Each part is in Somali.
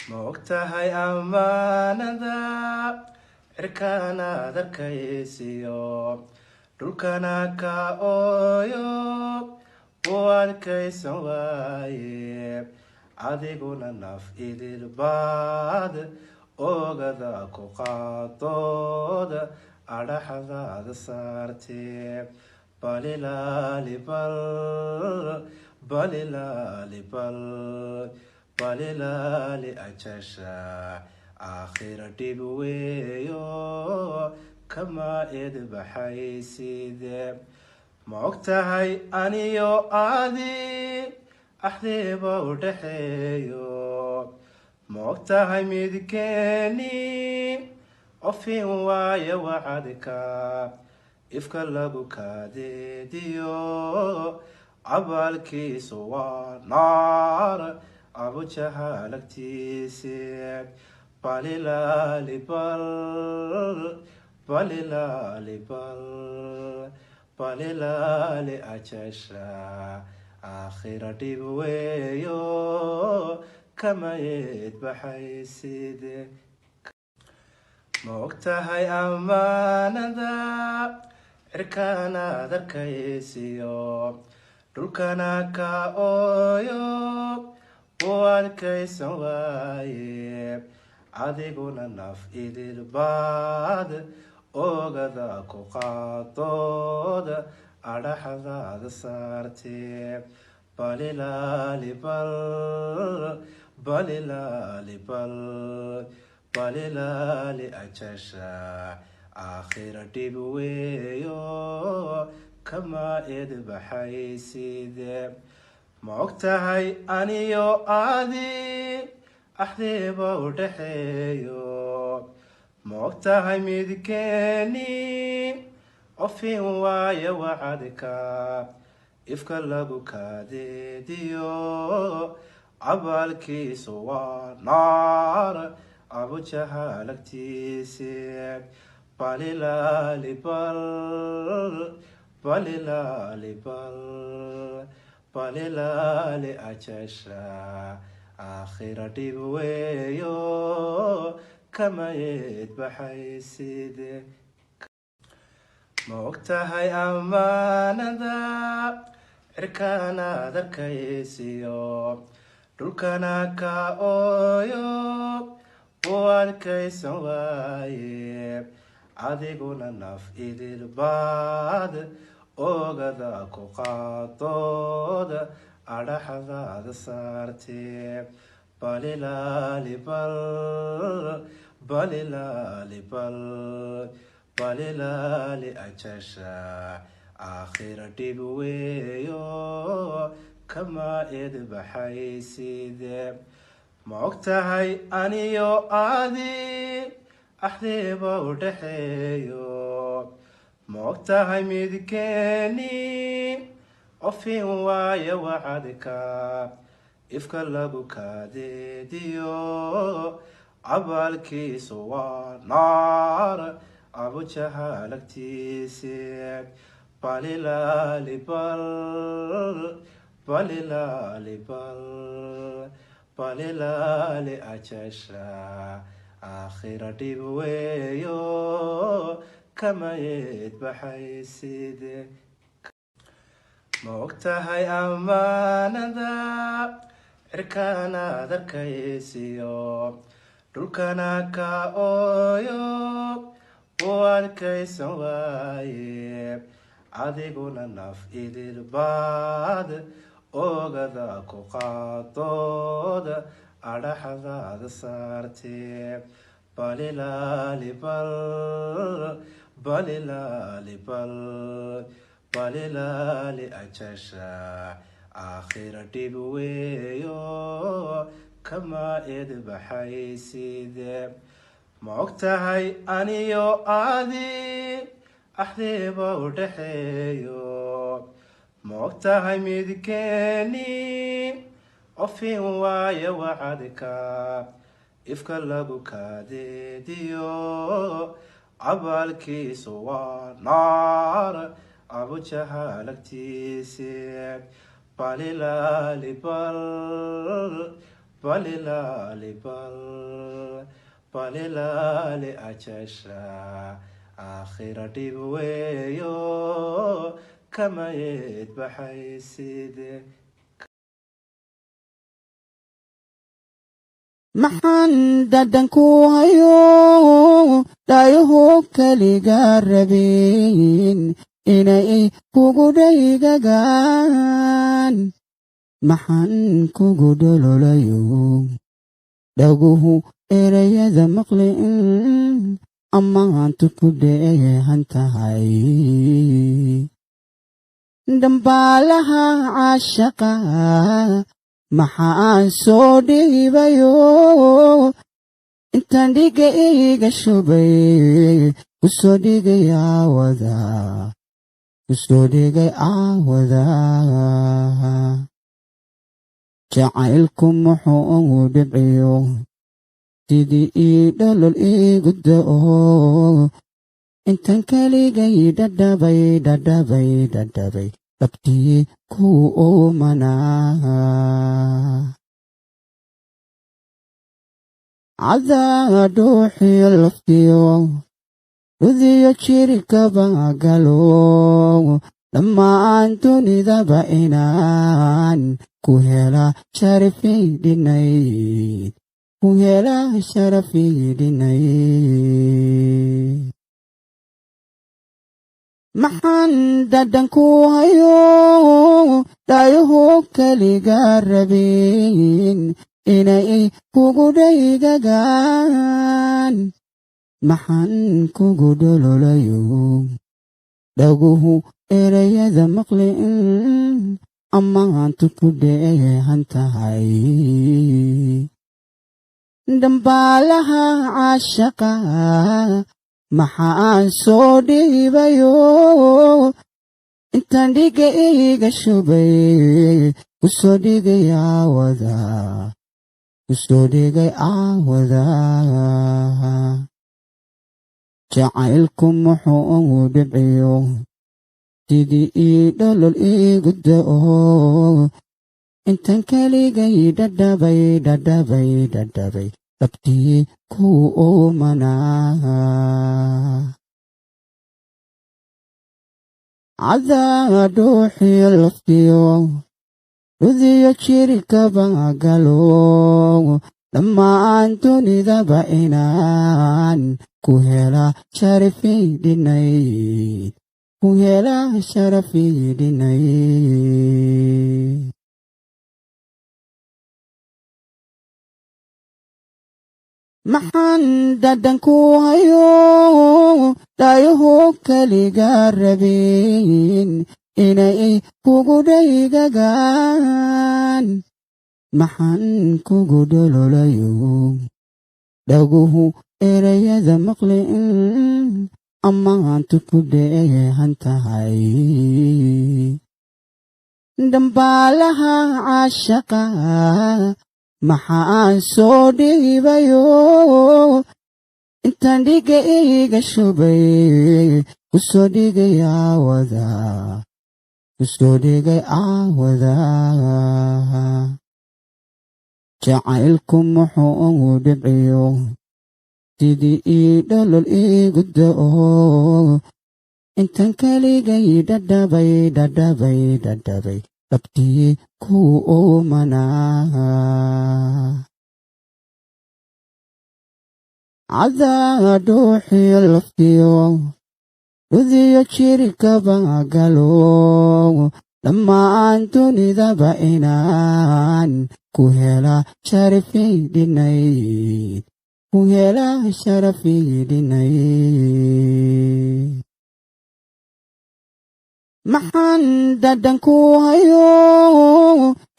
ma ogtahay ammaanada cirkana darkaysiyo dhulkana ka ooyo u adkaysan waaye adiguna naf idilbaad ogada ku qaadooda adhaxdaada saartee balilali ajasha aakhira dhib weeyo kama edbaxayside ma ogtahay aniyo aadi axdiiba u dhaxeeyo ma ogtahay midkeeni ofin waayo wacadka ifka lagu kadeediyo cabalkiisu waa naar abujahalagtiisi balilali ajasha aakhira dhib weeyo kama edbaxayside ma ogtahay ammaanada cirkana darkaysiyo dhulkana ka ooyo u adkaysan waaye adiguna naf idilbaad ogada ku qaadooda adhaxdaada saartee balilali ajasha aakhira dhib weeyo kama edbaxayside ma ogtahay aniyo aadi axdiiba u dhaxeeyo ma ogtahay midkeeni ofin waayo wacadka ifka lagu kadeediyo cabalkiisu waa naar abujahalagtiisi balilali ajasha aakhira dhib weeyo kama edbaxayside ma ogtahay ammaanada cirkana darkaysiyo dhulkana ka ooyo u adkaysan waaye adiguna naf idilbaad ogada ku qaadooda adhaxdaada saartee balilali ajasha aakhira dhib weeyo kama edbaxayside ma ogtahay aniyo aadi axdiiba u dhaxeeyo ma ogtahay midkeeni ofin waayo wacadka ifka lagu kadeediyo cabalkiisu waa naar abujahalagtiisi balilali ajasha aakhira dhib weeyo kama edbaxayside ma ogtahay ammaanada cirkana darkaysiyo dhulkana ka ooyo u adkaysan waaye adiguna naf idilbaad ogada ku qaadooda adhaxdaada saartee balilali ajasha aakhira dhib weeyo kama edbaxayside ma ogtahay aniyo aadi axdiiba u dhaxeeyo ma ogtahay midkeeni ofin waayo wacadka ifka lagu kadeediyo cabalkiisu waa naar abujahalagtiisi balilali balilaali balilaali ajasha aakhira dhib weeyo kama eedbaxayside maxaan dhadhan ku hayo dhaayaho keliga rabin inay kugu dhaygagaan maxaan kugu dhololayo dhaguhu erayada maqlin ammaantu ku dheehan tahay dambaalaha caashaqa maxaan soo dhiibayo intaan dhiga iga shubay kusoo dhigay aawada jacaylku muxuu dhibciyo sidii ii dholol igu da'o intaan keligay dhadhabay dhabtii kuu uumanaa cadaa dhuuxiyo laftiyo dhudiyo jirkaba galo dhammaan dunidaba inaan ku hela sharafidhinay maxaan dhadhan ku hayo dhaayaho keliga rabin inay kugu dhaygagaan maxaan kugu dhololayo dhaguhu erayada maqlin ammaantu ku dheehan tahay dambaalaha caashaqa maxaan soo dhiibayo intaan dhiga iga shubay kusoo dhigay aawada jacaylku muxuu dhibciyo sidii ii dholol igu da'o intaan keligay dhadhabay dhabtii kuu uumanaa cadaa dhuuxiyo laftiyo dhudiyo jirkaba galo dhammaan dunidaba inaan ku hela sharafidhinay maxaan dhadhan ku hayo dhaayaho keliga rabin inay kugu dhaygagaan maxaan kugu dhololayo dhaguhu erayada maqlin ammaantu ku dheehan tahay dambaalaha caashaqa maxaan soo dhiibayo intaan dhiga iga shubay kusoo dhigay aawada jacaylku muxuu dhibciyo sidii ii dholol igu da'o intaan keligay dhadhabay dhabtii kuu uumanaa cadaa dhuuxiyo laftiyo dhudiyo jirkaba galo dhammaan dunidaba inaan ku hela sharafidhinay maxaan dhadhan ku hayo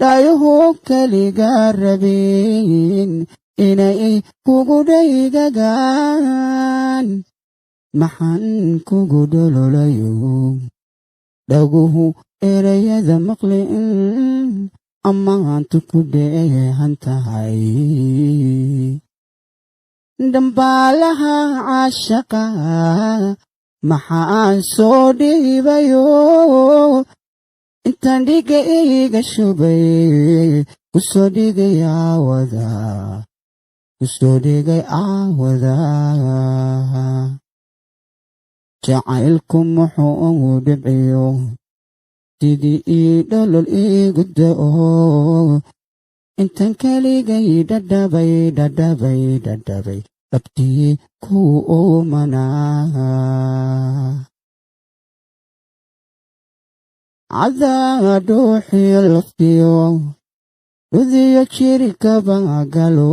dhaayaho keliga rabin inay kugu dhaygagaan maxaan kugu dhololayo dhaguhu erayada maqlin ammaantu ku dheehan tahay dambaalaha caashaqa maxaan soo dhiibayo intaan dhiga iga shubay kusoo dhigay caawada kusoo dhigay caawada jacaylku muxuu ugu dhibciyo sidii ii dholol iigu da'o intan keligay dhadhabay dhabtii kuu uumanaa cadaa dhuuxiyo laftiyo dhudiyo jirkaba galo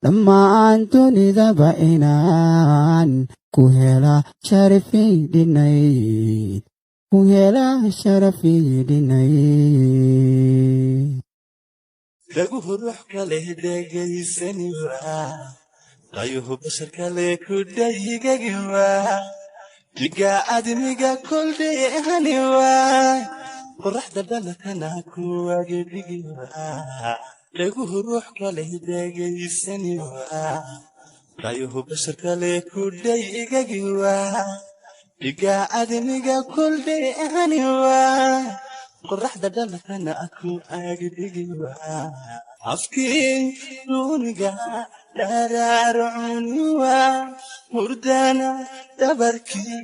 dhammaan dunidaba inaan ku hela sharafii dhinayd ku hela sharafii dhinayd dhaguhu ruux kale dhegaysani waa qayuhu bashar kale ku dhayigagi waa dhiga admiga koldheehani waa qoraxda dhalakana kuwagi dhigi waa dhaguhu ruux kale dhegaysani waa qayuhu bashar kale ku dhayigagi waa dhiga admiga koldheehani waa qoraxda dhalakana kuwagi dhigi waa afkii duuniga dharaarcuni waa hurdana dhabarkii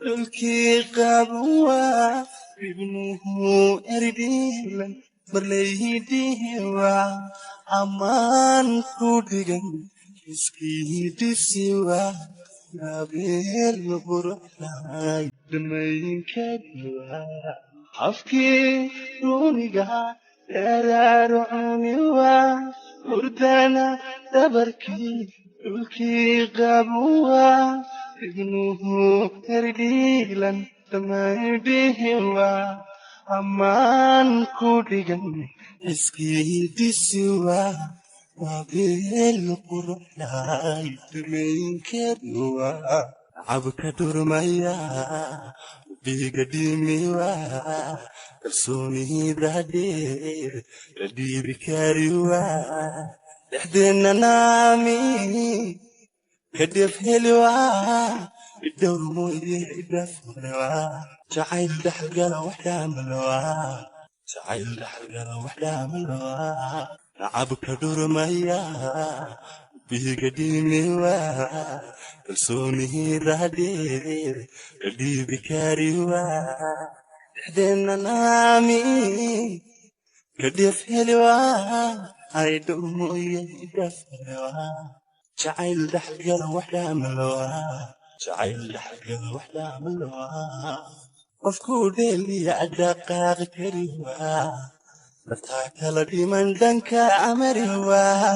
dhulkii qaban waa ibnuhu erdhiilan marlaydihi waa ammaan ku dhigan iskii dhisi waa nabeel quruxdahay dhamaynkeedi waa afkii duuniga dharaarcuni waa hurdana dhabarkii dhulkii qaban waa ibnuhu erdhiilan dhamaydhihi waa ammaan ku dhigan iskii dhisi waa nabeel quruxdahay dhamaynkeedi waa cabka dhurmaya biga dhimi waa kalsoonida dheer la dhiibi kari waa dhexdeena naami kadhef heli waa idhowr mooye idhafmale waa jacayl dhaxalgala wax dhaamala waa jacayl dhaxalgala wax dhaamala waa cabka dhurmaya biga dhimi waa kalsoonida dheer la dhiibi kari waa dhexdeena naami kadhef heli waa idhowr mooye idhafmale waa jacayl dhaxalgala wax dhaamala waa jacayl dhaxalgala wax dhaamala waa qofkuu dheeliya dhaqaaqi kari waa dartaa kala dhiman dhanka amari waa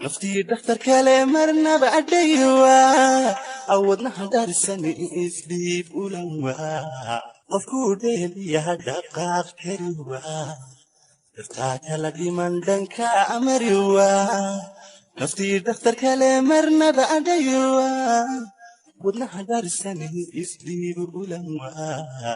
naftii dhakhtar kale marnaba adhay waa awadnaha darisani isdhiib ulan waa qofkuu dheeliya dhaqaaq kari waa dartaa kala dhiman dhanka amari waa naftii dhakhtar kale marnaba adhay waa wadnaha darisani isdhiib ulan waa